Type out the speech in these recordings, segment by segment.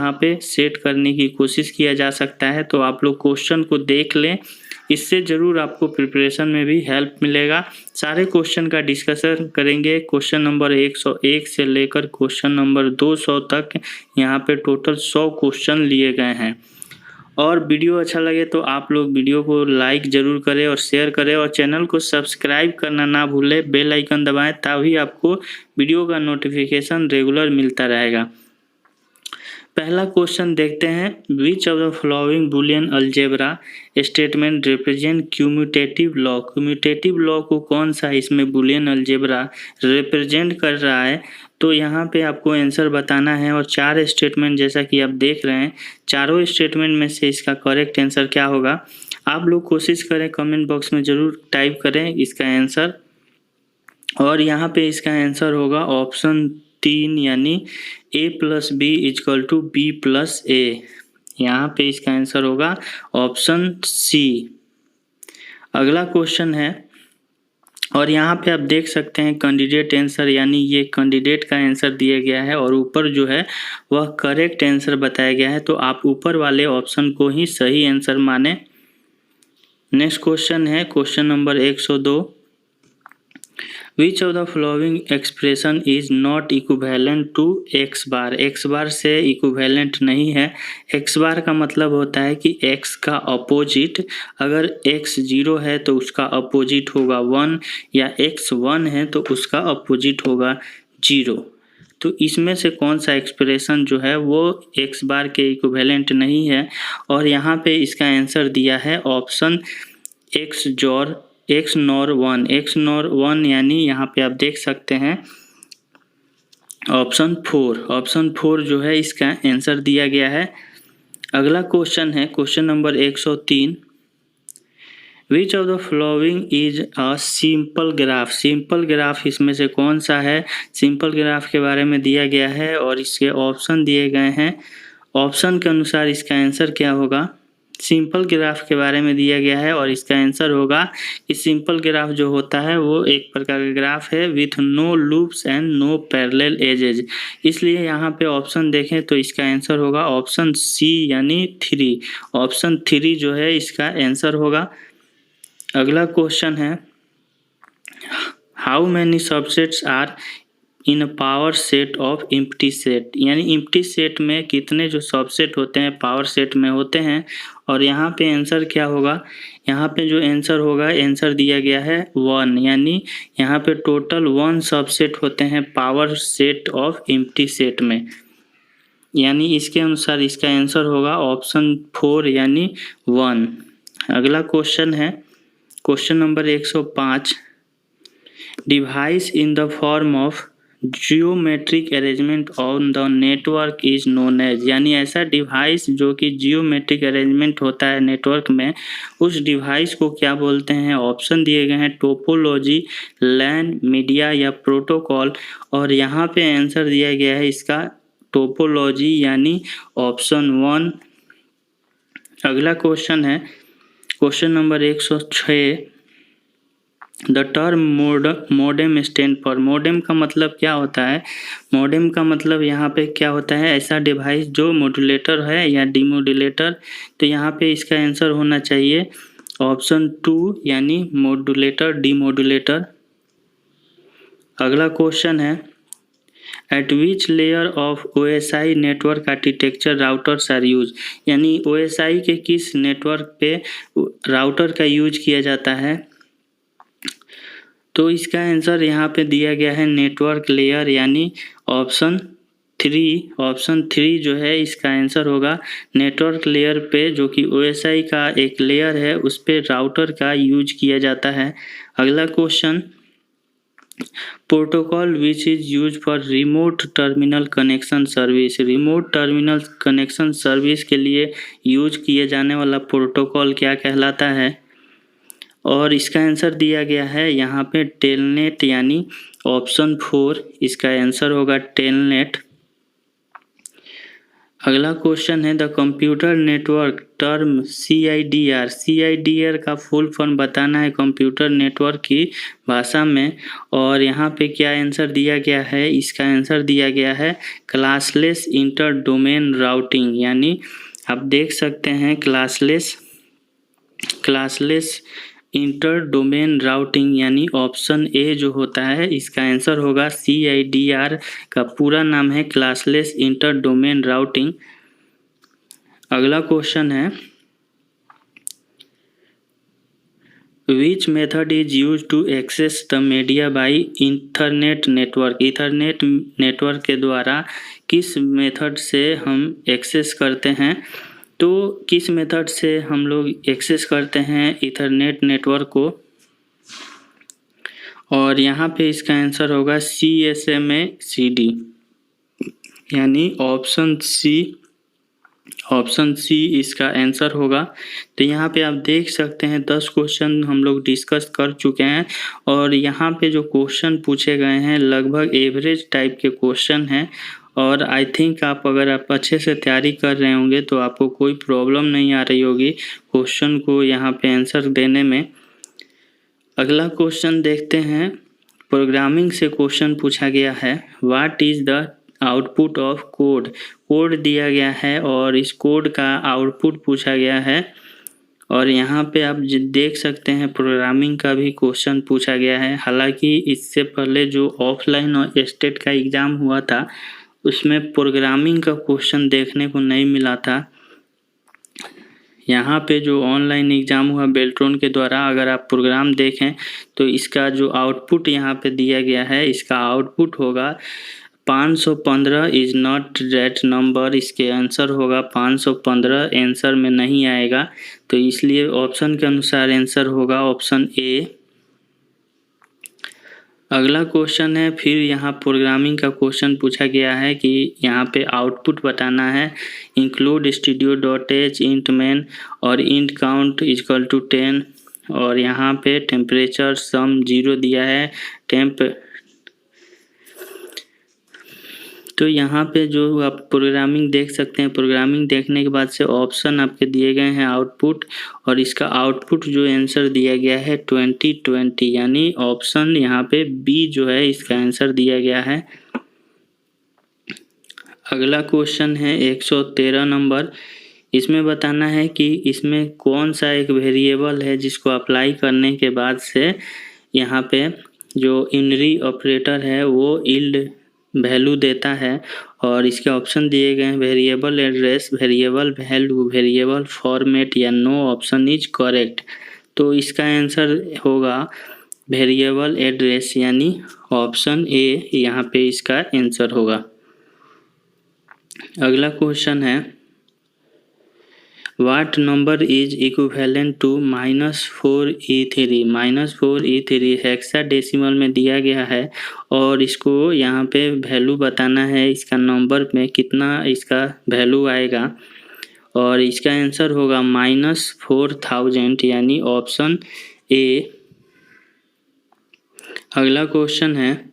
यहाँ पे सेट करने की कोशिश किया जा सकता है। तो आप लोग क्वेश्चन को देख लें, इससे ज़रूर आपको प्रिपरेशन में भी हेल्प मिलेगा। सारे क्वेश्चन का डिस्कशन करेंगे। क्वेश्चन नंबर 101 से लेकर क्वेश्चन नंबर 200 तक यहाँ पे टोटल 100 क्वेश्चन लिए गए हैं। और वीडियो अच्छा लगे तो आप लोग वीडियो को लाइक ज़रूर करें और शेयर करें, और चैनल को सब्सक्राइब करना ना भूलें। बेल आइकन दबाएं, तभी आपको वीडियो का नोटिफिकेशन रेगुलर मिलता रहेगा। पहला क्वेश्चन देखते हैं। Which of the following Boolean algebra statement represent commutative law. Commutative law को कौन सा इसमें बुलियन अलजेब्रा रिप्रेजेंट कर रहा है, तो यहाँ पे आपको आंसर बताना है। और 4 स्टेटमेंट जैसा कि आप देख रहे हैं, चारों स्टेटमेंट में से इसका करेक्ट आंसर क्या होगा, आप लोग कोशिश करें कमेंट बॉक्स में ज़रूर टाइप करें इसका आंसर। और यहाँ पे इसका आंसर होगा ऑप्शन 3 यानी A+B=B+A। यहाँ पे इसका आंसर होगा ऑप्शन सी। अगला क्वेश्चन है, और यहाँ पे आप देख सकते हैं कैंडिडेट आंसर, यानी ये कैंडिडेट का आंसर दिया गया है और ऊपर जो है वह करेक्ट आंसर बताया गया है। तो आप ऊपर वाले ऑप्शन को ही सही आंसर माने। नेक्स्ट क्वेश्चन है question number 102। Which of the following expression is not equivalent to X bar. X bar से इक्विवेलेंट नहीं है। एक्स बार का मतलब होता है कि एक्स का अपोजिट, अगर एक्स 0 है तो उसका अपोजिट होगा 1, या एक्स 1 है तो उसका अपोजिट होगा 0। तो इसमें से कौन सा एक्सप्रेशन जो है वो एक्स बार के इक्विवेलेंट नहीं है। और यहाँ पे इसका आंसर दिया है option x nor 1। X nor 1 यानी यहाँ पे आप देख सकते हैं ऑप्शन 4। ऑप्शन 4 जो है इसका आंसर दिया गया है। अगला क्वेश्चन है question number 103। Which of the following is a simple graph. Simple graph इसमें से कौन सा है। सिंपल ग्राफ के बारे में दिया गया है और इसके ऑप्शन दिए गए हैं। ऑप्शन के अनुसार इसका आंसर क्या होगा। सिंपल ग्राफ के बारे में दिया गया है और इसका आंसर होगा कि सिंपल ग्राफ जो होता है वो एक प्रकार का ग्राफ है with no loops and no parallel edges. इसलिए यहाँ पे ऑप्शन देखें तो इसका आंसर होगा ऑप्शन सी यानी 3। ऑप्शन 3 जो है इसका आंसर होगा। अगला क्वेश्चन है, how many subsets are in power set of empty set. यानी एम्प्टी सेट में कितने जो सबसेट होते हैं पावर सेट में होते हैं। और यहाँ पे आंसर क्या होगा, यहाँ पे जो आंसर होगा, आंसर दिया गया है 1, यानी यहाँ पे टोटल 1 सबसेट होते हैं power set of empty set में। यानी इसके अनुसार इसका आंसर होगा ऑप्शन 4 यानी 1। अगला क्वेश्चन है question number 105। Device in the form of geometric arrangement on the network is known as. यानी ऐसा डिवाइस जो कि जियोमेट्रिक अरेंजमेंट होता है नेटवर्क में, उस डिवाइस को क्या बोलते हैं। ऑप्शन दिए गए हैं टोपोलॉजी, लैन, मीडिया या प्रोटोकॉल। और यहाँ पे आंसर दिया गया है इसका टोपोलॉजी यानी ऑप्शन 1। अगला क्वेश्चन है question number 106। The term modem stand for. Modem का मतलब क्या होता है। मोडेम का मतलब यहाँ पे क्या होता है, ऐसा डिवाइस जो मॉड्यूलेटर है या डिमोड्यूलेटर। तो यहाँ पे इसका आंसर होना चाहिए ऑप्शन 2 यानी मॉड्यूलेटर डिमोड्यूलेटर। अगला क्वेश्चन है, at which layer of OSI network architecture routers are use. यानी OSI के किस नेटवर्क पे राउटर का यूज किया जाता है। तो इसका आंसर यहाँ पे दिया गया है नेटवर्क लेयर यानी ऑप्शन 3। ऑप्शन 3 जो है इसका आंसर होगा नेटवर्क लेयर पे, जो कि OSI का एक लेयर है, उस पे राउटर का यूज किया जाता है। अगला question, protocol which is use for remote terminal connection service. Remote terminal connection service के लिए यूज किए जाने वाला प्रोटोकॉल क्या कहलाता है। और इसका आंसर दिया गया है यहाँ पे टेलनेट यानी ऑप्शन 4 इसका आंसर होगा टेलनेट। अगला क्वेश्चन है the computer network term CIDR। CIDR का फुल फॉर्म बताना है कंप्यूटर नेटवर्क की भाषा में। और यहाँ पे क्या आंसर दिया गया है, इसका आंसर दिया गया है क्लासलेस इंटर डोमेन राउटिंग। यानी आप देख सकते हैं क्लासलेस इंटर डोमेन राउटिंग, यानी ऑप्शन ए जो होता है इसका आंसर होगा CIDR का पूरा नाम है क्लासलेस इंटर डोमेन राउटिंग। अगला क्वेश्चन है which method is use to access the media by internet network. Internet network के द्वारा किस मेथड से हम एक्सेस करते हैं, तो किस मेथड से हम लोग एक्सेस करते हैं इथरनेट नेटवर्क को, और यहाँ पे इसका आंसर होगा CSMA-CD, यानी ऑप्शन सी इसका आंसर होगा। तो यहाँ पे आप देख सकते हैं 10 क्वेश्चन हम लोग डिस्कस कर चुके हैं, और यहाँ पे जो क्वेश्चन पूछे गए हैं लगभग एवरेज टाइप के क्वेश्चन हैं। और आई थिंक अगर आप अच्छे से तैयारी कर रहे होंगे तो आपको कोई प्रॉब्लम नहीं आ रही होगी क्वेश्चन को यहाँ पे आंसर देने में। अगला क्वेश्चन देखते हैं, प्रोग्रामिंग से क्वेश्चन पूछा गया है what is the output of code. Code दिया गया है और इस कोड का आउटपुट पूछा गया है। और यहाँ पे आप देख सकते हैं प्रोग्रामिंग का भी क्वेश्चन पूछा गया है। हालांकि इससे पहले जो ऑफलाइन और स्टेट का एग्ज़ाम हुआ था उसमें प्रोग्रामिंग का क्वेश्चन देखने को नहीं मिला था। यहाँ पे जो ऑनलाइन एग्ज़ाम हुआ बेल्ट्रॉन के द्वारा, अगर आप प्रोग्राम देखें तो इसका जो आउटपुट यहाँ पे दिया गया है, इसका आउटपुट होगा 515 इज़ नॉट दैट नंबर। इसके आंसर होगा 515, आंसर में नहीं आएगा, तो इसलिए ऑप्शन के अनुसार आंसर होगा ऑप्शन ए। अगला क्वेश्चन है, फिर यहाँ प्रोग्रामिंग का क्वेश्चन पूछा गया है कि यहाँ पे आउटपुट बताना है इंक्लूड studio.h इंट मैन और इंट काउंट इजकल टू 10। और यहाँ पे टेम्परेचर सम 0 दिया है तो यहाँ पे जो आप प्रोग्रामिंग देख सकते हैं, प्रोग्रामिंग देखने के बाद से ऑप्शन आपके दिए गए हैं आउटपुट, और इसका आउटपुट जो आंसर दिया गया है 2020, यानी ऑप्शन यहाँ पे बी जो है इसका आंसर दिया गया है। अगला क्वेश्चन है 113 नंबर। इसमें बताना है कि इसमें कौन सा एक वेरिएबल है जिसको अप्लाई करने के बाद से यहाँ पे जो यूनरी ऑपरेटर है वो यील्ड वैल्यू देता है। और इसके ऑप्शन दिए गए हैं variable address, variable value, variable format या नो ऑप्शन इज करेक्ट। तो इसका आंसर होगा वेरिएबल एड्रेस, यानी ऑप्शन ए यहाँ पे इसका आंसर होगा। अगला क्वेश्चन है what number is equivalent to -4e3। -4e3 hexadecimal में दिया गया है और इसको यहाँ पे वैल्यू बताना है, इसका नंबर में कितना इसका वैल्यू आएगा, और इसका आंसर होगा -4000, यानी ऑप्शन ए। अगला क्वेश्चन है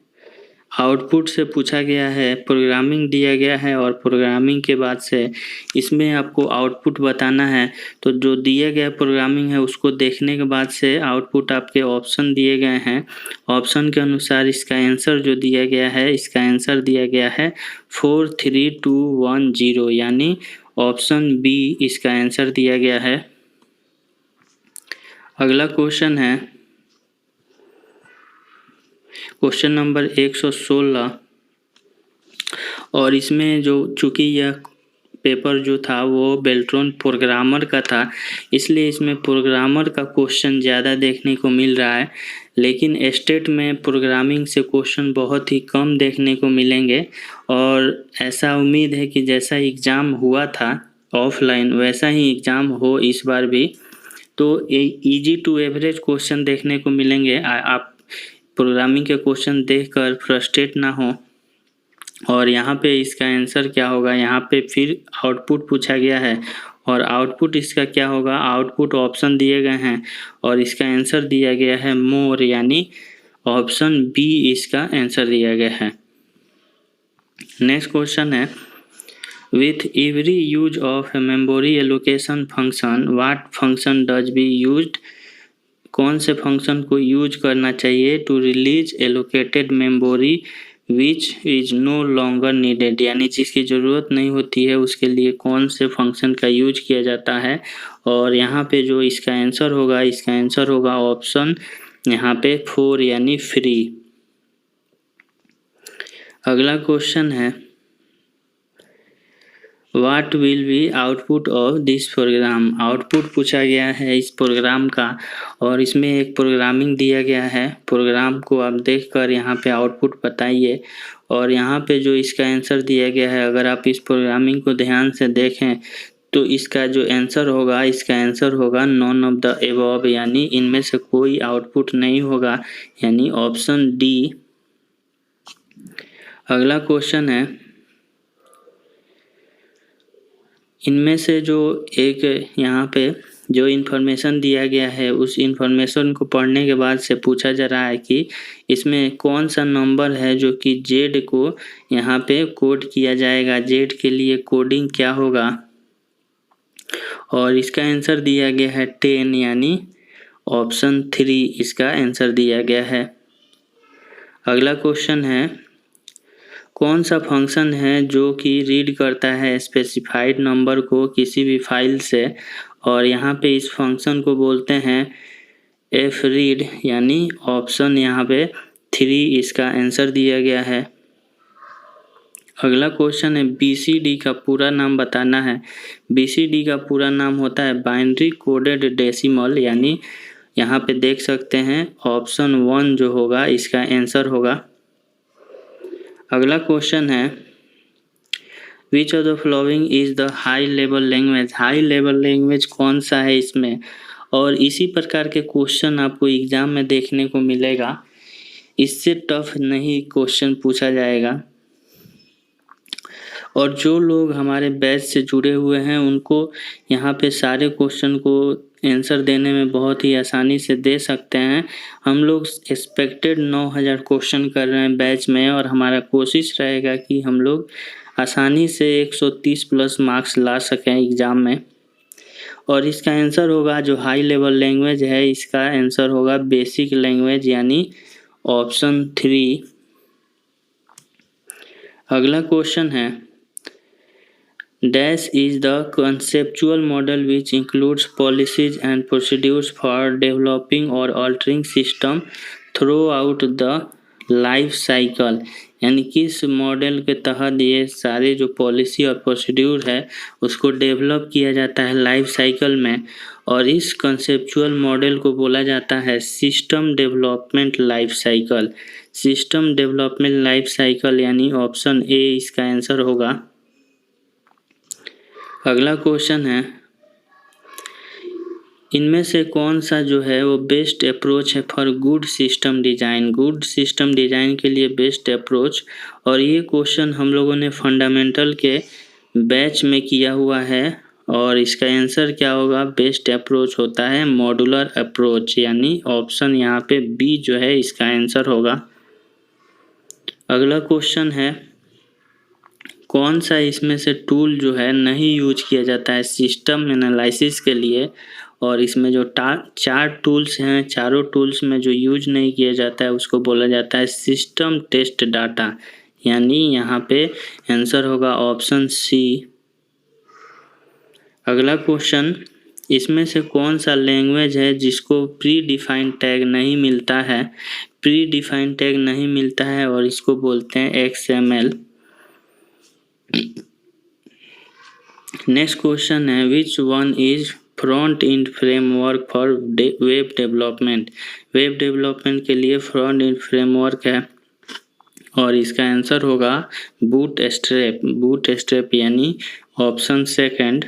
आउटपुट से पूछा गया है, प्रोग्रामिंग दिया गया है और प्रोग्रामिंग के बाद से इसमें आपको आउटपुट बताना है। तो जो दिया गया प्रोग्रामिंग है उसको देखने के बाद से आउटपुट आपके ऑप्शन दिए गए हैं, ऑप्शन के अनुसार इसका आंसर जो दिया गया है, इसका आंसर दिया गया है 43210, यानी ऑप्शन बी इसका आंसर दिया गया है। अगला क्वेश्चन है क्वेश्चन नंबर 116, और इसमें जो चूँकि यह पेपर जो था वो बेल्ट्रॉन प्रोग्रामर का था, इसलिए इसमें प्रोग्रामर का क्वेश्चन ज़्यादा देखने को मिल रहा है। लेकिन स्टेट में प्रोग्रामिंग से क्वेश्चन बहुत ही कम देखने को मिलेंगे, और ऐसा उम्मीद है कि जैसा एग्ज़ाम हुआ था ऑफलाइन वैसा ही एग्ज़ाम हो इस बार भी। तो इजी टू एवरेज क्वेश्चन देखने को मिलेंगे। आप प्रोग्रामिंग के क्वेश्चन देखकर फ्रस्ट्रेट ना हो। और यहाँ पे इसका आंसर क्या होगा, यहाँ पे फिर आउटपुट पूछा गया है और आउटपुट इसका क्या होगा, आउटपुट ऑप्शन दिए गए हैं और इसका आंसर दिया गया है मोर, यानी ऑप्शन बी इसका आंसर दिया गया है। नेक्स्ट क्वेश्चन है with every use of memory allocation function what function does be used, कौन से फंक्शन को यूज करना चाहिए to release allocated memory which is no longer needed, यानी जिसकी ज़रूरत नहीं होती है उसके लिए कौन से फंक्शन का यूज किया जाता है। और यहाँ पे जो इसका आंसर होगा ऑप्शन यहाँ पे 4 यानी फ्री। अगला क्वेश्चन है what will be output of this program, output पूछा गया है इस प्रोग्राम का और इसमें एक प्रोग्रामिंग दिया गया है। प्रोग्राम को आप देखकर यहाँ पे आउटपुट बताइए और यहाँ पे जो इसका आंसर दिया गया है, अगर आप इस प्रोग्रामिंग को ध्यान से देखें तो इसका जो आंसर होगा नॉन ऑफ द एबव, यानी इनमें से कोई आउटपुट नहीं होगा, यानी ऑप्शन डी। अगला क्वेश्चन है इनमें से जो एक यहाँ पे जो इन्फॉर्मेशन दिया गया है उस इन्फॉर्मेशन को पढ़ने के बाद से पूछा जा रहा है कि इसमें कौन सा नंबर है जो कि जेड को यहाँ पे कोड किया जाएगा, जेड के लिए कोडिंग क्या होगा। और इसका आंसर दिया गया है 10, यानी ऑप्शन 3 इसका आंसर दिया गया है। अगला क्वेश्चन है कौन सा फंक्शन है जो कि रीड करता है स्पेसिफाइड नंबर को किसी भी फाइल से, और यहाँ पे इस फंक्शन को बोलते हैं एफ रीड, यानी ऑप्शन यहाँ पे 3 इसका आंसर दिया गया है। अगला क्वेश्चन है BCD का पूरा नाम बताना है। BCD का पूरा नाम होता है बाइनरी कोडेड डेसिमल, यानी यहाँ पे देख सकते हैं ऑप्शन 1 जो होगा इसका आंसर होगा। अगला क्वेश्चन है which of the following is the high level language, high level language कौन सा है इसमें। और इसी प्रकार के क्वेश्चन आपको एग्जाम में देखने को मिलेगा, इससे टफ नहीं क्वेश्चन पूछा जाएगा। और जो लोग हमारे बैच से जुड़े हुए हैं उनको यहाँ पे सारे क्वेश्चन को आंसर देने में बहुत ही आसानी से दे सकते हैं। हम लोग एक्सपेक्टेड 9000 क्वेश्चन कर रहे हैं बैच में और हमारा कोशिश रहेगा कि हम लोग आसानी से 130 प्लस मार्क्स ला सकें एग्ज़ाम में। और इसका आंसर होगा जो हाई लेवल लैंग्वेज है इसका आंसर होगा बेसिक लैंग्वेज, यानी ऑप्शन 3। अगला क्वेश्चन है Dash is the conceptual model which includes policies and procedures for developing or altering system throughout the life cycle, यानी किस मॉडल के तहत ये सारे जो पॉलिसी और प्रोसीड्यूर है उसको डेवलप किया जाता है लाइफ साइकिल में। और इस कंसेप्चुअल मॉडल को बोला जाता है system development life cycle, system development life cycle, यानी ऑप्शन ए इसका आंसर होगा। अगला क्वेश्चन है इनमें से कौन सा जो है वो बेस्ट अप्रोच है for good system design, good system design के लिए बेस्ट अप्रोच। और ये क्वेश्चन हम लोगों ने फंडामेंटल के बैच में किया हुआ है और इसका आंसर क्या होगा, बेस्ट अप्रोच होता है मॉड्यूलर अप्रोच, यानी ऑप्शन यहाँ पे बी जो है इसका आंसर होगा। अगला क्वेश्चन है कौन सा इसमें से टूल जो है नहीं यूज किया जाता है सिस्टम एनालिसिस के लिए। और इसमें जो 4 टूल्स हैं, चारों टूल्स में जो यूज नहीं किया जाता है उसको बोला जाता है सिस्टम टेस्ट डाटा, यानी यहाँ पे आंसर होगा ऑप्शन सी। अगला क्वेश्चन इसमें से कौन सा लैंग्वेज है जिसको प्री डिफाइंड टैग नहीं मिलता है, प्री डिफाइंड टैग नहीं मिलता है और इसको बोलते हैं XML। नेक्स्ट क्वेश्चन है which one is front end framework for web development, web development के लिए फ्रंट एंड फ्रेमवर्क है और इसका आंसर होगा बूटस्ट्रैप, बूटस्ट्रैप यानी ऑप्शन सेकंड।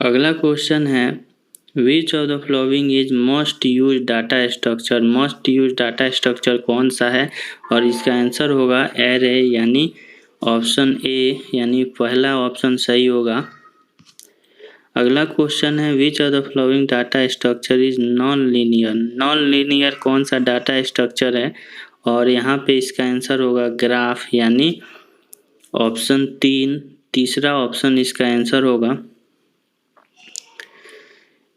अगला क्वेश्चन है which of the following is most use data structure, most use data structure कौन सा है और इसका आंसर होगा एरे, यानी ऑप्शन ए, यानी पहला ऑप्शन सही होगा। अगला क्वेश्चन है which of the following data structure is non linear, non linear कौन सा डाटा स्ट्रक्चर है और यहाँ पे इसका आंसर होगा ग्राफ, यानी ऑप्शन 3 तीसरा ऑप्शन इसका आंसर होगा।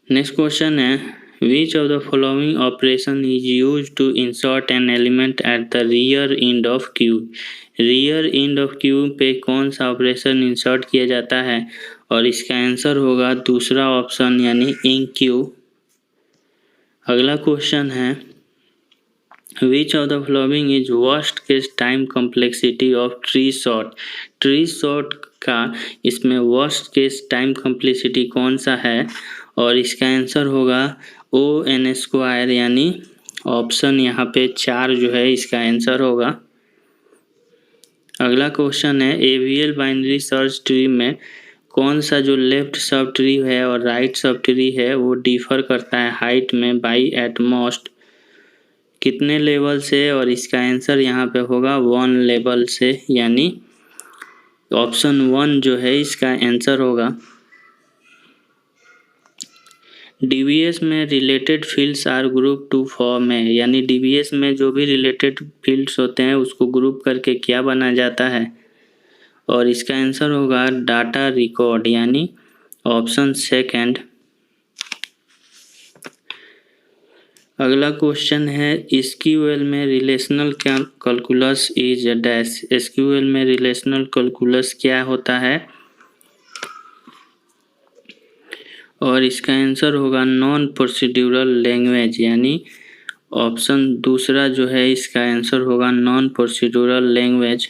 नेक्स्ट क्वेश्चन है which of the following operation is use to insert an element at the rear end of queue. Rear end of queue पे कौन सा ऑपरेशन इंसर्ट किया जाता है और इसका आंसर होगा दूसरा ऑप्शन यानी इन क्यू। अगला क्वेश्चन है which of the following is worst case time complexity of tree shot. Tree shot का इसमें वर्स्ट केस टाइम कॉम्प्लेक्सिटी कौन सा है और इसका आंसर होगा O(n²) यानी ऑप्शन यहाँ पे 4 जो है इसका आंसर होगा। अगला क्वेश्चन है AVL बाइनरी सर्च ट्री में कौन सा जो लेफ्ट सब ट्री है और राइट सब ट्री है वो डिफर करता है हाइट में बाई एट मोस्ट कितने लेवल से और इसका आंसर यहाँ पे होगा 1 लेवल से यानी ऑप्शन 1 जो है इसका आंसर होगा। DBS में related fields are group to form है यानी DBS में जो भी रिलेटेड फील्ड्स होते हैं उसको ग्रुप करके क्या बना जाता है और इसका आंसर होगा डाटा रिकॉर्ड यानी ऑप्शन 2। अगला क्वेश्चन है SQL में relational calculus is dash. SQL में रिलेशनल कैलकुलस क्या होता है और इसका आंसर होगा नॉन प्रोसीड्यूरल लैंग्वेज यानी ऑप्शन दूसरा जो है इसका आंसर होगा नॉन प्रोसीड्यूरल लैंग्वेज।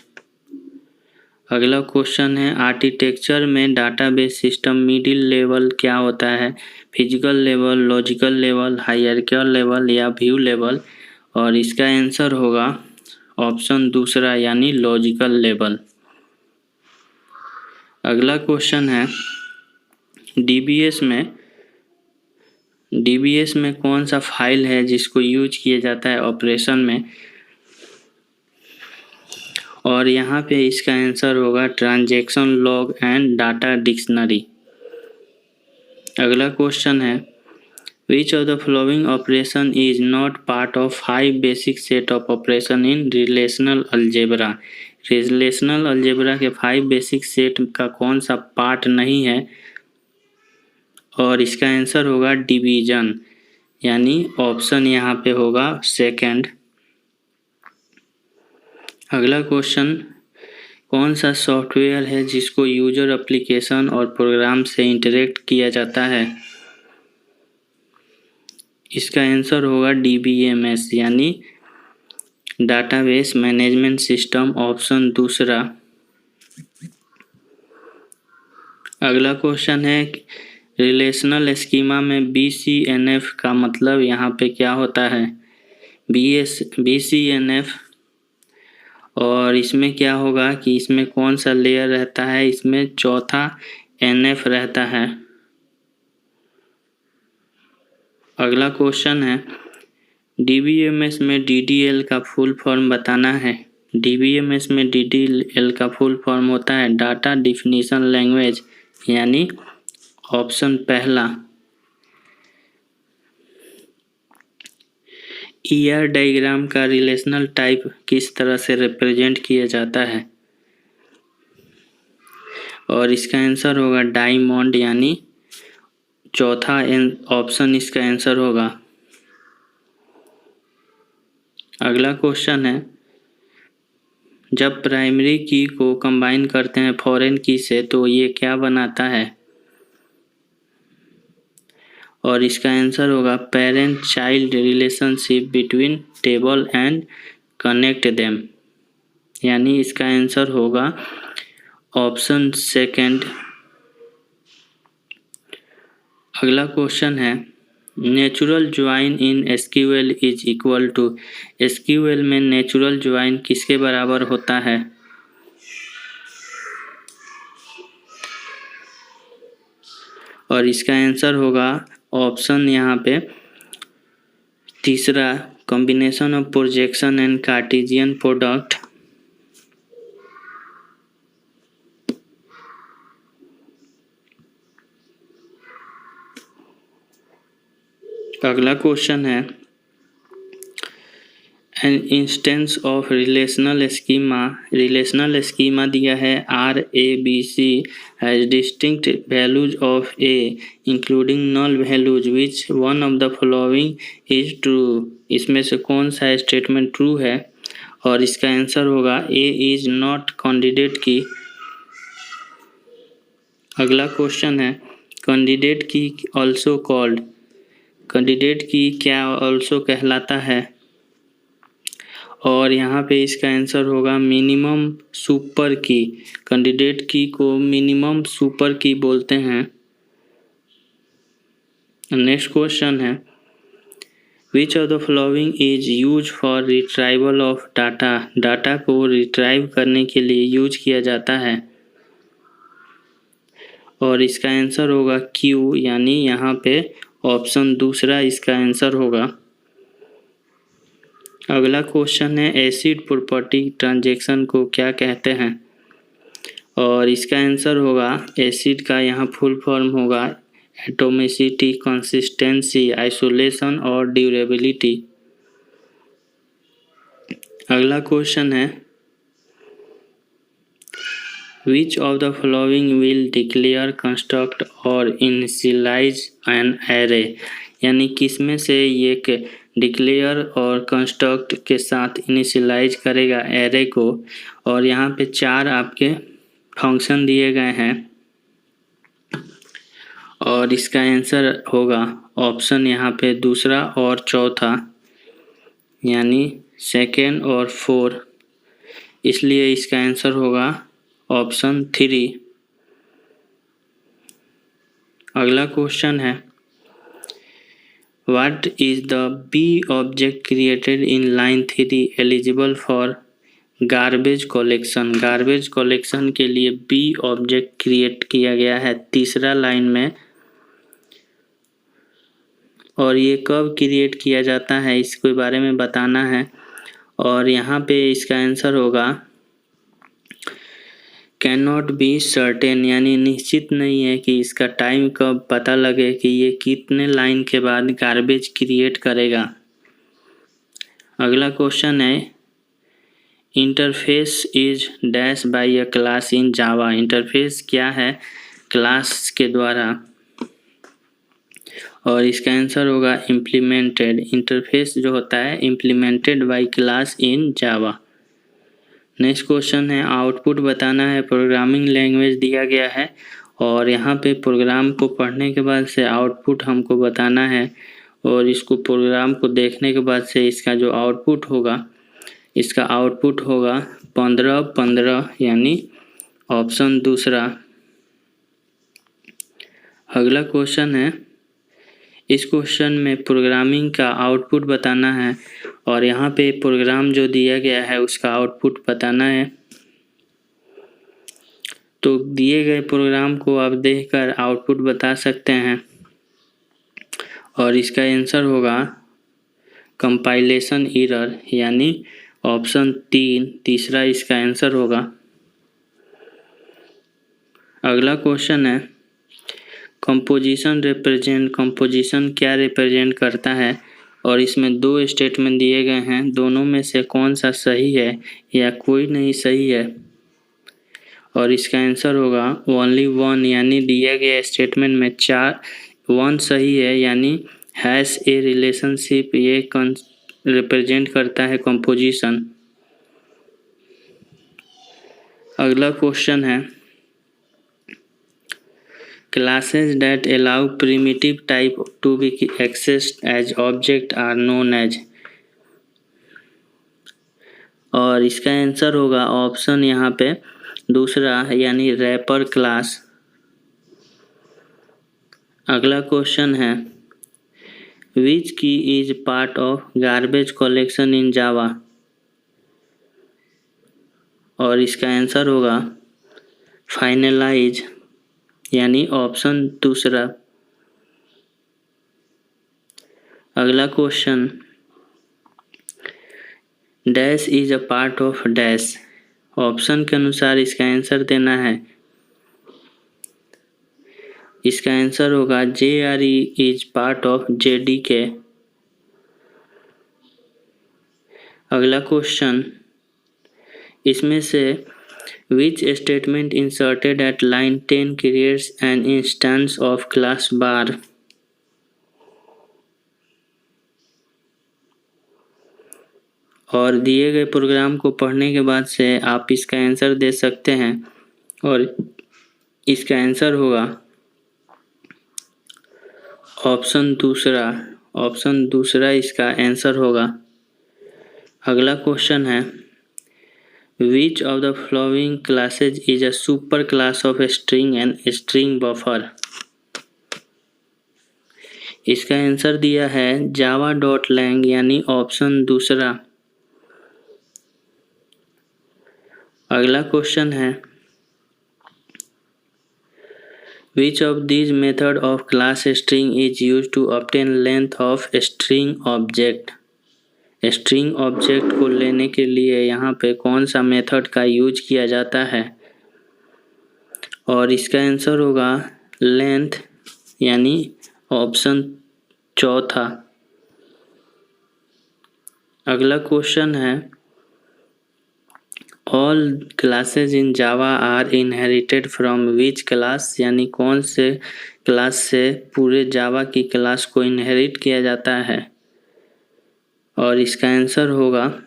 अगला क्वेश्चन है आर्किटेक्चर में डाटाबेस सिस्टम मिडिल लेवल क्या होता है physical level, logical level, hierarchical level या व्यू लेवल और इसका आंसर होगा ऑप्शन दूसरा यानी लॉजिकल लेवल। अगला क्वेश्चन है DBS में कौन सा फाइल है जिसको यूज किया जाता है ऑपरेशन में और यहाँ पे इसका आंसर होगा transaction log and data dictionary. अगला क्वेश्चन है which of the following operation is not part of 5 basic set of operation in relational algebra. Relational algebra के 5 बेसिक सेट का कौन सा पार्ट नहीं है और इसका आंसर होगा डिवीजन यानी ऑप्शन यहाँ पे होगा 2। अगला क्वेश्चन कौन सा सॉफ्टवेयर है जिसको यूजर एप्लीकेशन और प्रोग्राम से इंटरेक्ट किया जाता है इसका आंसर होगा DBMS यानी डाटाबेस मैनेजमेंट सिस्टम ऑप्शन दूसरा। अगला क्वेश्चन है रिलेशनल स्कीमा में BCNF का मतलब यहाँ पे क्या होता है BCNF और इसमें क्या होगा कि इसमें कौन सा लेयर रहता है इसमें चौथा NF रहता है। अगला क्वेश्चन है DBMS में DDL का फुल फॉर्म बताना है। DBMS में DDL का फुल फॉर्म होता है डाटा डेफिनेशन लैंग्वेज यानी ऑप्शन पहला। ER डायग्राम का रिलेशनल टाइप किस तरह से रिप्रेजेंट किया जाता है और इसका आंसर होगा डायमंड यानी चौथा ऑप्शन इसका आंसर होगा। अगला क्वेश्चन है जब प्राइमरी की को कंबाइन करते हैं फॉरेन की से तो ये क्या बनाता है और इसका आंसर होगा parent child relationship between table and connect them यानी इसका आंसर होगा ऑप्शन 2। अगला क्वेश्चन है natural join in SQL is equal to. SQL में नेचुरल ज्वाइन किसके बराबर होता है और इसका आंसर होगा ऑप्शन यहाँ पे तीसरा combination of projection and Cartesian product. अगला क्वेश्चन है an instance of relational schema दिया है R A B C has distinct values of A including null values which one of the following is true. इसमें से कौन सा statement true है? और इसका आंसर होगा ए इज नॉट कैंडिडेट की। अगला क्वेश्चन है कैंडिडेट की ऑल्सो कॉल्ड, कैंडिडेट की क्या ऑल्सो कहलाता है? और यहाँ पे इसका आंसर होगा मिनिमम सुपर की। कैंडिडेट की को मिनिमम सुपर की बोलते हैं। नेक्स्ट क्वेश्चन है which of the following is use for retrieval of data, data को रिट्राइव करने के लिए यूज किया जाता है? और इसका आंसर होगा क्यू, यानी यहाँ पे ऑप्शन दूसरा इसका आंसर होगा। अगला क्वेश्चन है एसिड प्रॉपर्टी ट्रांजैक्शन को क्या कहते हैं? और इसका आंसर होगा एसिड का यहाँ फुल फॉर्म होगा एटोमिसिटी, कंसिस्टेंसी, आइसोलेशन और ड्यूरेबिलिटी। अगला क्वेश्चन है which of the following will declare construct और इनिशियलाइज एन एरे, यानी किसमें से ये डिक्लेयर और कंस्ट्रक्ट के साथ इनिशियलाइज करेगा एरे को। और यहाँ पे 4 आपके फंक्शन दिए गए हैं और इसका आंसर होगा ऑप्शन यहाँ पे दूसरा और चौथा, यानी सेकेंड और 4, इसलिए इसका आंसर होगा ऑप्शन 3। अगला क्वेश्चन है What is the B object created in line 3 eligible for garbage collection? Garbage collection के लिए B ऑब्जेक्ट क्रिएट किया गया है तीसरा लाइन में, और ये कब क्रिएट किया जाता है इसके बारे में बताना है। और यहाँ पे इसका आंसर होगा कैन नॉट बी सर्टेन, यानी निश्चित नहीं है कि इसका टाइम कब पता लगे कि ये कितने लाइन के बाद गार्बेज क्रिएट करेगा। अगला क्वेश्चन है interface is dash by a class in Java, interface क्या है क्लास के द्वारा? और इसका आंसर होगा इम्प्लीमेंटेड, इंटरफेस जो होता है implemented by class in Java. Next question है आउटपुट बताना है। प्रोग्रामिंग लैंग्वेज दिया गया है और यहाँ पे प्रोग्राम को पढ़ने के बाद से आउटपुट हमको बताना है, और इसको प्रोग्राम को देखने के बाद से इसका जो आउटपुट होगा, इसका आउटपुट होगा 15-15, यानी ऑप्शन दूसरा। अगला क्वेश्चन है इस क्वेश्चन में प्रोग्रामिंग का आउटपुट बताना है और यहाँ पे प्रोग्राम जो दिया गया है उसका आउटपुट बताना है। तो दिए गए प्रोग्राम को आप देखकर आउटपुट बता सकते हैं और इसका आंसर होगा कंपाइलेशन एरर, यानी ऑप्शन 3 तीसरा इसका आंसर होगा। अगला क्वेश्चन है कंपोजिशन क्या रिप्रेजेंट करता है? और इसमें 2 स्टेटमेंट दिए गए हैं, दोनों में से कौन सा सही है या कोई नहीं सही है? और इसका आंसर होगा ओनली 1, यानी दिए गए स्टेटमेंट में 1 सही है, यानी हैश ए रिलेशनशिप ये रिप्रेजेंट करता है कंपोजिशन। अगला क्वेश्चन है classes that allow primitive type to be accessed as object are known as, और इसका आंसर होगा ऑप्शन यहाँ पे दूसरा, यानी रैपर क्लास। अगला क्वेश्चन है which key is part of garbage collection in Java, और इसका आंसर होगा फाइनलाइज, यानी ऑप्शन दूसरा। अगला question dash is a part of dash, option के अनुसार इसका आंसर देना है। इसका आंसर होगा JRE is part of JDK। अगला क्वेश्चन, इसमें से which statement inserted at line 10 creates an instance of class bar? और दिए गए प्रोग्राम को पढ़ने के बाद से आप इसका आंसर दे सकते हैं और इसका आंसर होगा ऑप्शन दूसरा इसका आंसर होगा। अगला क्वेश्चन है, Which of the following classes is a super class of string and string buffer? इसका आंसर दिया है java.lang यानी ऑप्शन दूसरा। अगला क्वेश्चन है, Which of these method of class string is used to obtain length of string object? String object को लेने के लिए यहाँ पे कौन सा मेथड का यूज किया जाता है? और इसका आंसर होगा लेंथ यानी ऑप्शन चौथा। अगला क्वेश्चन है, all classes in Java are inherited from which class? यानी कौन से क्लास से पूरे जावा की क्लास को इनहेरिट किया जाता है? और इसका आंसर होगा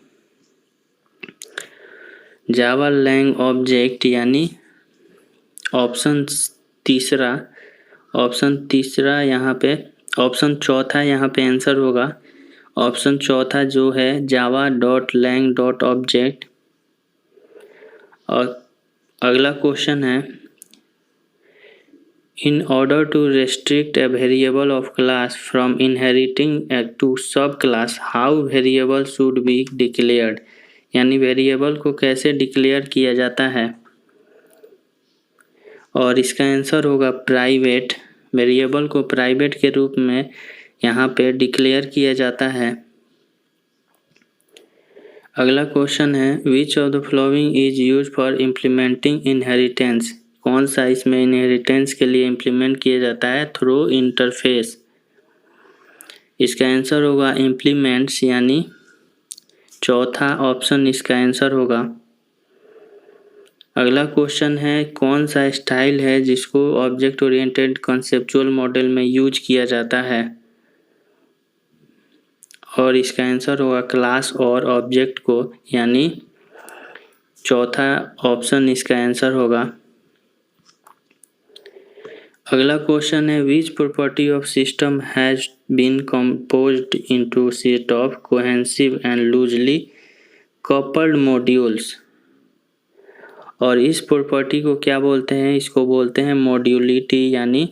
जावा लैंग ऑब्जेक्ट यानी ऑप्शन तीसरा यहाँ पे ऑप्शन चौथा यहाँ पे आंसर होगा ऑप्शन चौथा जो है Java dot lang dot object. और अगला क्वेश्चन है, In order to restrict a variable of class from inheriting to subclass, how variable should be declared? यानी वेरिएबल को कैसे डिक्लेयर किया जाता है? और इसका आंसर होगा प्राइवेट। वेरिएबल को प्राइवेट के रूप में यहाँ पे डिक्लेयर किया जाता है। अगला क्वेश्चन है, Which of the following is used for implementing inheritance? कौन सा इसमें इनहेरिटेंस के लिए इम्प्लीमेंट किया जाता है? Through interface. इसका आंसर होगा इम्प्लीमेंट्स यानी चौथा ऑप्शन इसका आंसर होगा। अगला क्वेश्चन है, कौन सा स्टाइल है जिसको ऑब्जेक्ट ओरिएंटेड कॉन्सेप्चुअल मॉडल में यूज किया जाता है? और इसका आंसर होगा क्लास और ऑब्जेक्ट को यानी चौथा ऑप्शन इसका आंसर होगा। अगला क्वेश्चन है, which property of system has been composed into set of cohesive and loosely coupled modules? और इस प्रॉपर्टी को क्या बोलते हैं? इसको बोलते हैं मॉड्यूलिटी यानी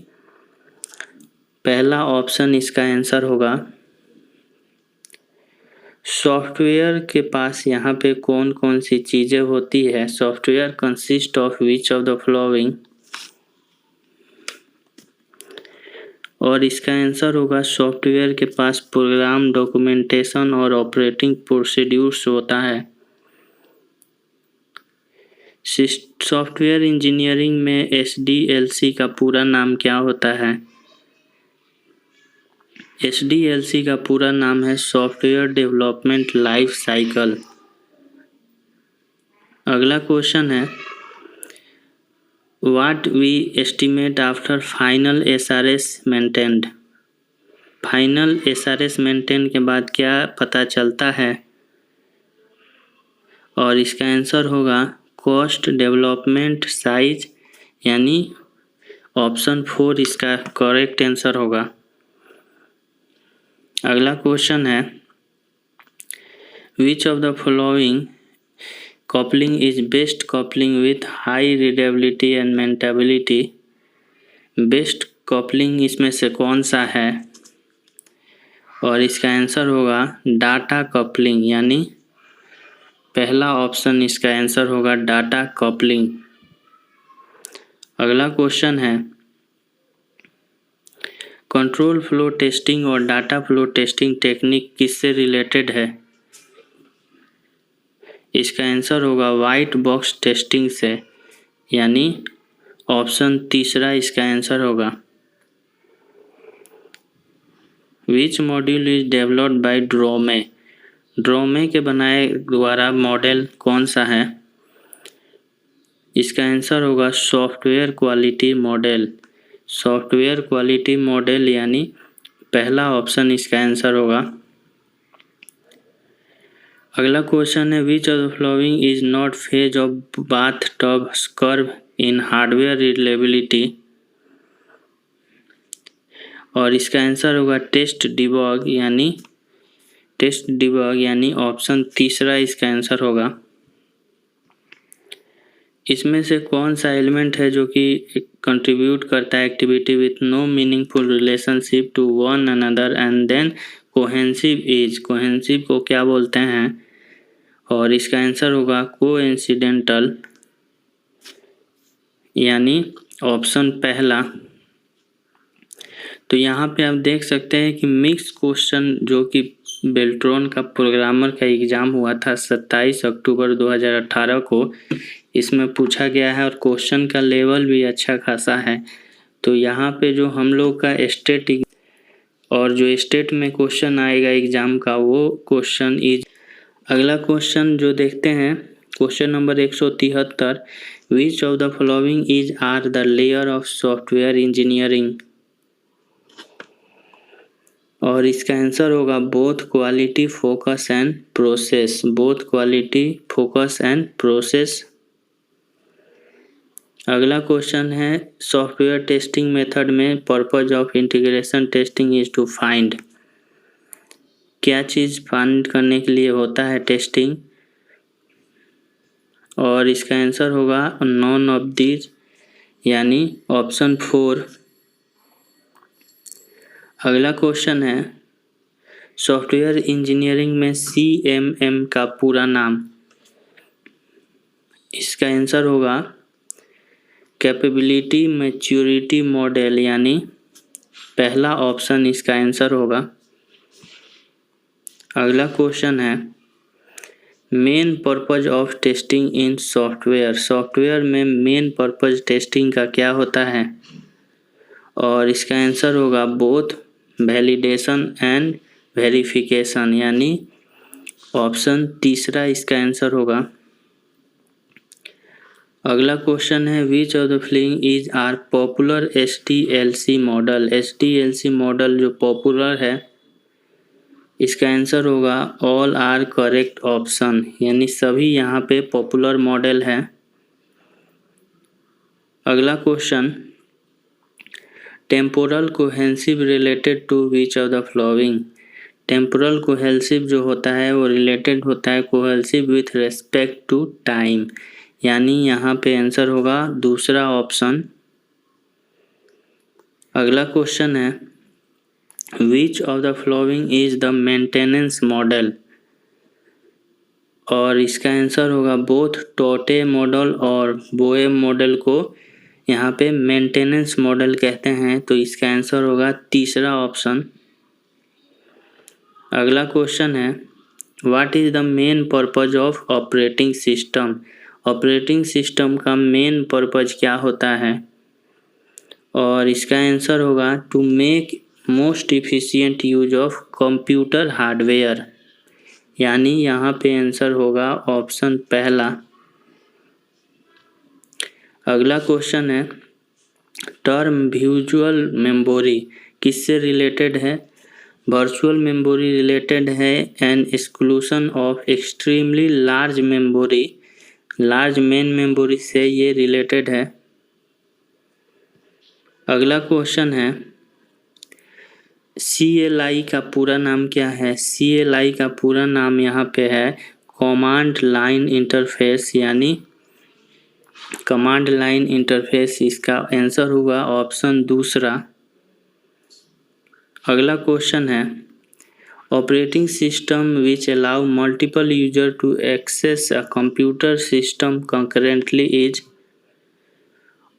पहला ऑप्शन इसका आंसर होगा। सॉफ्टवेयर के पास यहाँ पे कौन कौन सी चीज़ें होती है? Software consist of which of the following? और इसका आंसर होगा सॉफ्टवेयर के पास प्रोग्राम डॉक्यूमेंटेशन और ऑपरेटिंग प्रोसीड्यूर्स होता है। सॉफ्टवेयर इंजीनियरिंग में SDLC का पूरा नाम क्या होता है? SDLC का पूरा नाम है सॉफ्टवेयर डेवलपमेंट लाइफ साइकिल। अगला क्वेश्चन है, What we estimate after final SRS maintained? Final SRS maintain के बाद क्या पता चलता है? और इसका आंसर होगा कॉस्ट डेवलपमेंट साइज यानी ऑप्शन 4 इसका करेक्ट आंसर होगा। अगला क्वेश्चन है, which of the following coupling is best coupling with high readability and maintainability? Best coupling इसमें से कौन सा है? और इसका आंसर होगा डाटा कपलिंग यानी पहला ऑप्शन इसका आंसर होगा डाटा कपलिंग। अगला क्वेश्चन है, कंट्रोल फ्लो टेस्टिंग और डाटा फ्लो टेस्टिंग टेक्निक किससे रिलेटेड है? इसका आंसर होगा वाइट बॉक्स टेस्टिंग से यानी ऑप्शन तीसरा इसका आंसर होगा। विच मॉड्यूल इज डेवलप्ड बाय ड्रोमे? ड्रोमे के बनाए द्वारा मॉडल कौन सा है? इसका आंसर होगा software quality model. Software quality model यानी पहला ऑप्शन इसका आंसर होगा। अगला क्वेश्चन है which of the following is not phase of bath tub curve in hardware reliability, और इसका आंसर होगा टेस्ट डिबग यानी ऑप्शन तीसरा इसका आंसर होगा। इसमें से कौन सा एलिमेंट है जो कि कंट्रीब्यूट करता है activity with no meaningful relationship to one another and then cohesive को क्या बोलते हैं? और इसका आंसर होगा कोइंसिडेंटल यानी ऑप्शन पहला। तो यहाँ पे आप देख सकते हैं कि मिक्स क्वेश्चन जो कि बेल्ट्रॉन का प्रोग्रामर का एग्ज़ाम हुआ था 27 अक्टूबर 2018 को, इसमें पूछा गया है और क्वेश्चन का लेवल भी अच्छा खासा है। तो यहाँ पे जो हम लोग का स्टेट में क्वेश्चन आएगा एग्ज़ाम का वो क्वेश्चन इज। अगला क्वेश्चन जो देखते हैं question number 173, which of the following is are the layer of software engineering, और इसका आंसर होगा both quality focus and process. Both quality focus and process. अगला क्वेश्चन है सॉफ्टवेयर टेस्टिंग मेथड में purpose of integration testing is to find. क्या चीज़ find करने के लिए होता है टेस्टिंग? और इसका आंसर होगा नॉन ऑफ दीज यानी ऑप्शन 4। अगला क्वेश्चन है सॉफ्टवेयर इंजीनियरिंग में CMM का पूरा नाम। इसका आंसर होगा कैपेबिलिटी मैच्योरिटी मॉडल यानी पहला ऑप्शन इसका आंसर होगा। अगला क्वेश्चन है main purpose of testing in software. Software में मेन पर्पज टेस्टिंग का क्या होता है? और इसका आंसर होगा बोथ वैलिडेशन एंड वेरिफिकेशन यानी ऑप्शन तीसरा इसका आंसर होगा। अगला क्वेश्चन है which of the following is are popular SDLC model. SDLC model जो पॉपुलर है इसका आंसर होगा ऑल आर करेक्ट ऑप्शन यानी सभी यहाँ पे पॉपुलर मॉडल है। अगला question temporal cohesive related to which of the following. Temporal cohesive जो होता है वो रिलेटेड होता है cohesive with respect to time यानी यहाँ पे आंसर होगा दूसरा ऑप्शन। अगला क्वेश्चन है which of the following is the maintenance model, और इसका आंसर होगा बोथ टोटे मॉडल और बोएम मॉडल को यहाँ पे मेंटेनेंस मॉडल कहते हैं। तो इसका आंसर होगा तीसरा ऑप्शन। अगला क्वेश्चन है what is the main purpose of operating system. Operating system का मेन पर्पज क्या होता है? और इसका आंसर होगा to make most efficient use of computer hardware यानी यहाँ पे आंसर होगा ऑप्शन पहला। अगला क्वेश्चन है टर्म वर्चुअल मेमोरी किससे रिलेटेड है? वर्चुअल मेमोरी रिलेटेड है an exclusion of extremely large memory, large main memory से ये रिलेटेड है। अगला क्वेश्चन है CLI का पूरा नाम क्या है? CLI का पूरा नाम यहाँ पे है कमांड लाइन इंटरफेस यानी कमांड लाइन इंटरफेस। इसका आंसर होगा ऑप्शन दूसरा। अगला क्वेश्चन है operating system which allow multiple user to access a computer system concurrently is,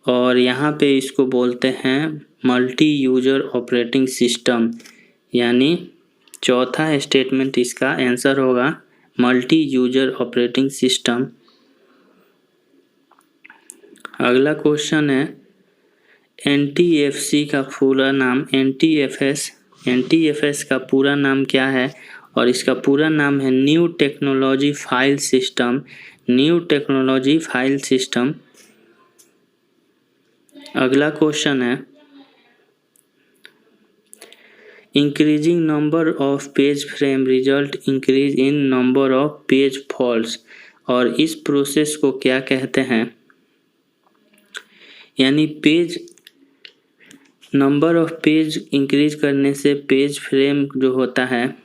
और यहाँ पे इसको बोलते हैं मल्टी यूजर ऑपरेटिंग सिस्टम यानी चौथा स्टेटमेंट इसका आंसर होगा मल्टी यूजर ऑपरेटिंग सिस्टम। अगला क्वेश्चन है NTFS का पूरा नाम NTFS का पूरा नाम क्या है? और इसका पूरा नाम है new technology file system. New technology file system. अगला क्वेश्चन है increasing number of page frame result increase in number of page faults, और इस प्रोसेस को क्या कहते हैं? यानी page number of page increase करने से पेज फ्रेम जो होता है,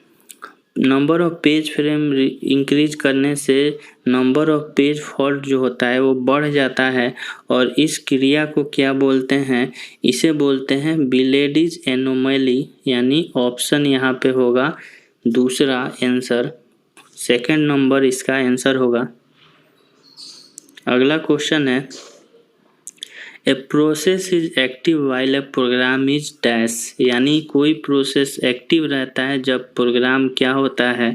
number of page frame increase करने से नंबर ऑफ पेज फॉल्ट जो होता है वो बढ़ जाता है, और इस क्रिया को क्या बोलते हैं? इसे बोलते हैं बिलेडीज एनोमली। यानी ऑप्शन यहाँ पे होगा दूसरा आंसर, सेकंड नंबर इसका आंसर होगा। अगला क्वेश्चन है a process is active while a program is dash, यानी कोई प्रोसेस एक्टिव रहता है जब प्रोग्राम क्या होता है,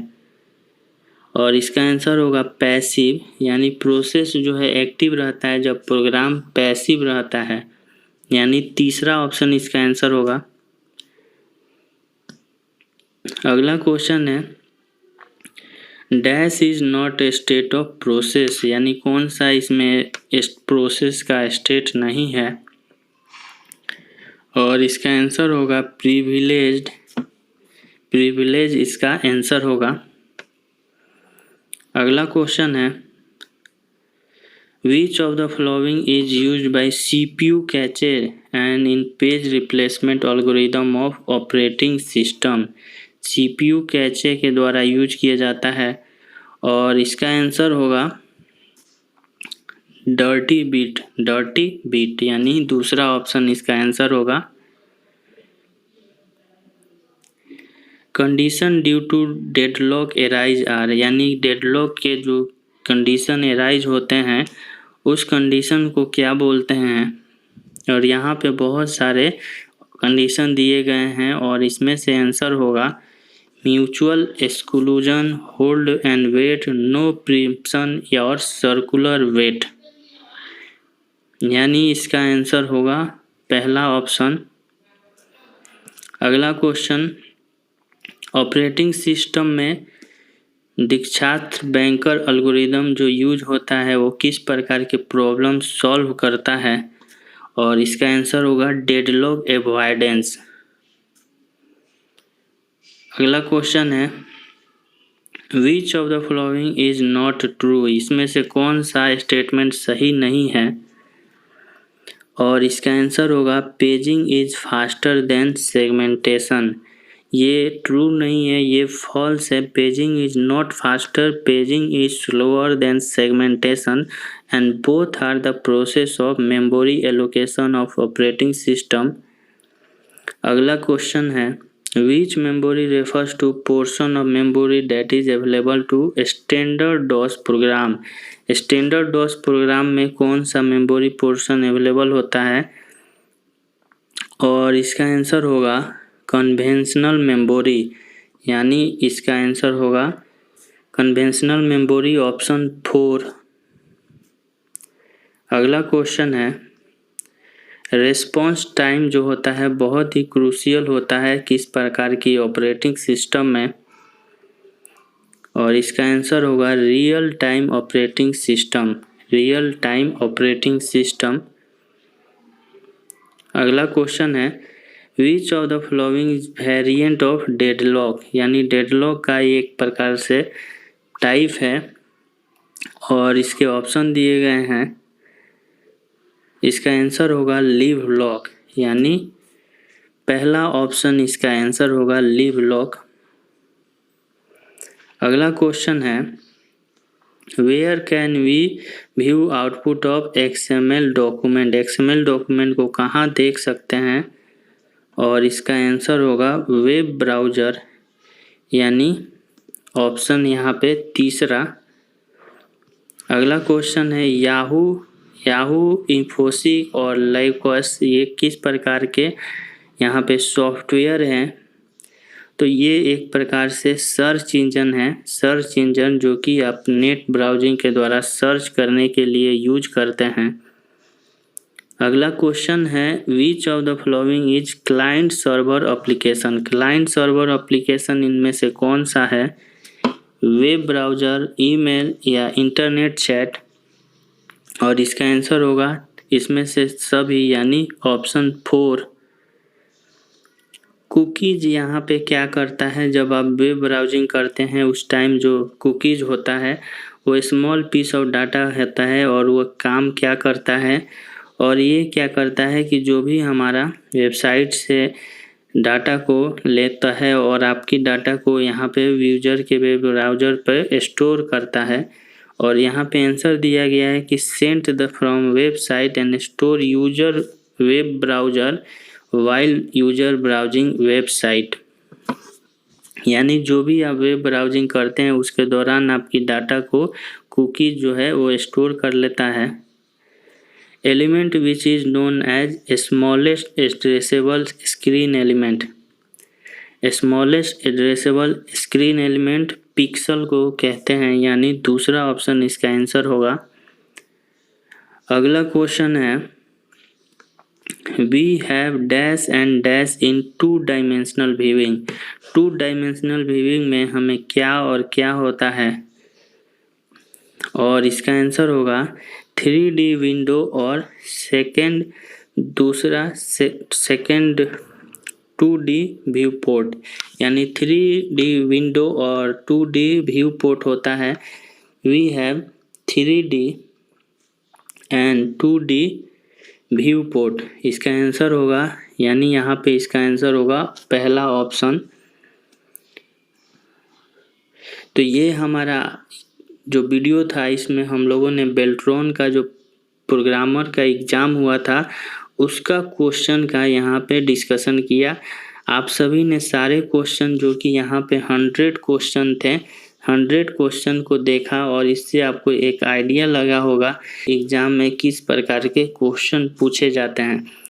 और इसका आंसर होगा पैसिव। यानी प्रोसेस जो है एक्टिव रहता है जब प्रोग्राम पैसिव रहता है, यानी तीसरा ऑप्शन इसका आंसर होगा। अगला क्वेश्चन है dash is not a state of process, यानी कौन सा इसमें प्रोसेस का स्टेट नहीं है, और इसका आंसर होगा प्रिविलेज्ड। प्रिविलेज इसका आंसर होगा। अगला क्वेश्चन है which of the following is used by CPU cache and in page replacement algorithm of operating system. CPU cache के द्वारा यूज किया जाता है, और इसका आंसर होगा डर्टी बीट। डर्टी बीट यानी दूसरा ऑप्शन इसका आंसर होगा। Condition due to deadlock arise are, यानी डेडलॉक के जो कंडीशन एराइज होते हैं उस कंडीशन को क्या बोलते हैं? और यहाँ पे बहुत सारे कंडीशन दिए गए हैं, और इसमें से आंसर होगा mutual exclusion, hold and wait, no preemption और सर्कुलर वेट। यानी इसका आंसर होगा पहला ऑप्शन। अगला क्वेश्चन ऑपरेटिंग सिस्टम में दीक्षात बैंकर एल्गोरिदम जो यूज होता है वो किस प्रकार के प्रॉब्लम सॉल्व करता है, और इसका आंसर होगा डेडलॉक एवॉइडेंस। अगला क्वेश्चन है which of the following is not true, इसमें से कौन सा स्टेटमेंट सही नहीं है, और इसका आंसर होगा paging is faster than segmentation. ये ट्रू नहीं है, ये फॉल्स है। Paging is not faster, paging is slower than segmentation, and both are the process of memory allocation of operating system. अगला क्वेश्चन है which memory refers to portion of memory that is available to standard DOS program। Standard DOS program में कौन सा memory portion available होता है, और इसका answer होगा कन्वेंशनल मेमोरी। यानी इसका आंसर होगा कन्वेंशनल मेमोरी, ऑप्शन 4। अगला क्वेश्चन है रेस्पॉन्स टाइम जो होता है बहुत ही क्रूशियल होता है किस प्रकार की ऑपरेटिंग सिस्टम में, और इसका आंसर होगा real time operating system. Real time operating system. अगला क्वेश्चन है which of the following is variant of deadlock, यानी डेडलॉक का एक प्रकार से टाइप है, और इसके ऑप्शन दिए गए हैं। इसका आंसर होगा लीव लॉक, यानी पहला ऑप्शन इसका आंसर होगा लीव लॉक। अगला क्वेश्चन है where can we view output of XML document. XML document को कहाँ देख सकते हैं, और इसका आंसर होगा वेब ब्राउज़र, यानी ऑप्शन यहाँ पे तीसरा। अगला क्वेश्चन है याहू, इन्फोसिस और लाइक्वस ये किस प्रकार के यहाँ पे सॉफ्टवेयर हैं? तो ये एक प्रकार से सर्च इंजन है। सर्च इंजन जो कि आप नेट ब्राउजिंग के द्वारा सर्च करने के लिए यूज करते हैं। अगला क्वेश्चन है which of the following is client server application. Client server application इनमें से कौन सा है? वेब ब्राउज़र, ईमेल या इंटरनेट चैट। और इसका आंसर होगा इसमें से सभी यानी ऑप्शन 4। कुकीज़ यहाँ पे क्या करता है, जब आप वेब ब्राउजिंग करते हैं उस टाइम जो कुकीज़ होता है वो स्मॉल पीस ऑफ डाटा होता है और वो काम क्या करता है, और ये क्या करता है कि जो भी हमारा वेबसाइट से डाटा को लेता है और आपकी डाटा को यहाँ पे यूजर के वेब ब्राउज़र पर स्टोर करता है। और यहाँ पे आंसर दिया गया है कि sent the from website and store user web browser while user browsing website. यानी जो भी आप वेब ब्राउजिंग करते हैं उसके दौरान आपकी डाटा को कुकी जो है वो स्टोर कर लेता है। Element which is known as smallest addressable screen element. Smallest addressable screen element pixel को कहते हैं, यानी दूसरा ऑप्शन इसका आंसर होगा। अगला क्वेश्चन है we have dash and dash in 2 dimensional viewing. 2 dimensional viewing में हमें क्या और क्या होता है, और इसका आंसर होगा 3D विंडो और सेकेंड 2D व्यू पोर्ट। यानी 3D विंडो और 2D व्यू पोर्ट होता है। We have 3D and 2D view port. इसका आंसर होगा, यानी यहाँ पे इसका आंसर होगा पहला ऑप्शन। तो ये हमारा जो वीडियो था इसमें हम लोगों ने बेल्ट्रॉन का जो प्रोग्रामर का एग्ज़ाम हुआ था उसका क्वेश्चन का यहाँ पे डिस्कशन किया। आप सभी ने सारे क्वेश्चन जो कि यहाँ पे 100 क्वेश्चन थे, 100 क्वेश्चन को देखा और इससे आपको एक आइडिया लगा होगा एग्ज़ाम में किस प्रकार के क्वेश्चन पूछे जाते हैं।